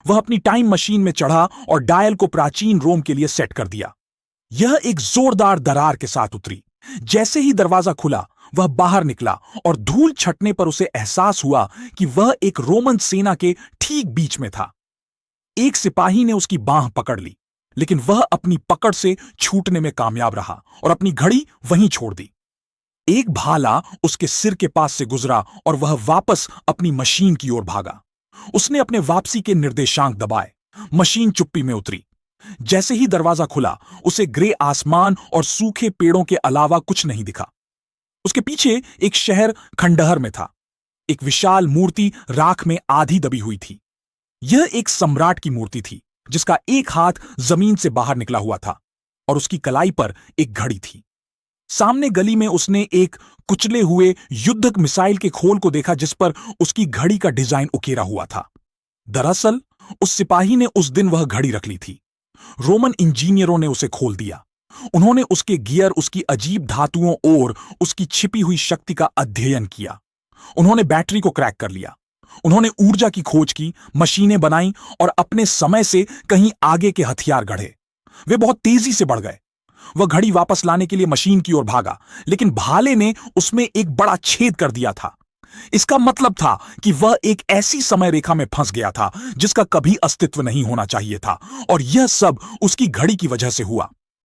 वह अपनी time machine में चढ़ा और डायल को प्राचीन रोम के लिए सेट कर दिया। यह एक जोरदार दरार के साथ उतरी। जैसे ही दरवाजा खुला, वह बाहर निकला और धूल छटने पर उसे एहसास हुआ कि वह एक रोमन सेना के ठीक बीच में था। एक सिपाही ने उसकी बांह पकड़ ली, लेकिन वह अपनी पकड़ से छूटने में कामयाब रहा और अपनी घड़ी वहीं छोड़ दी। एक भाला उसके सिर के पास से गुजरा और वह वापस अपनी मशीन की ओर भागा। उसने अपने वापसी के निर्देशांक दबाए। मशीन चुप्पी में उतरी। जैसे ही दरवाजा खुला, उसे ग्रे आसमान और सूखे पेड़ों के अलावा कुछ नहीं दिखा। उसके पीछे एक शहर खंडहर में था। एक विशाल मूर्ति राख में आधी दबी हुई थी। यह एक सम्राट की मूर्ति थी, जिसका एक हाथ जमीन से बाहर निकला हुआ था और उसकी कलाई पर एक घड़ी थी। सामने गली में उसने एक कुचले हुए युद्धक मिसाइल के खोल को देखा, जिस पर उसकी घड़ी का डिजाइन उकेरा हुआ था। दरअसल उस सिपाही ने उस दिन वह घड़ी रख ली थी। रोमन इंजीनियरों ने उसे खोल दिया। उन्होंने उसके गियर, उसकी अजीब धातुओं और उसकी छिपी हुई शक्ति का अध्ययन किया। उन्होंने बैटरी को क्रैक कर लिया। उन्होंने ऊर्जा की खोज की, मशीनें बनाई और अपने समय से कहीं आगे के हथियार गढ़े। वे बहुत तेजी से बढ़ गए। वह घड़ी वापस लाने के लिए मशीन की ओर भागा, लेकिन भाले ने उसमें एक बड़ा छेद कर दिया था। इसका मतलब था कि वह एक ऐसी समय रेखा में फंस गया था जिसका कभी अस्तित्व नहीं होना चाहिए था, और यह सब उसकी घड़ी की वजह से हुआ।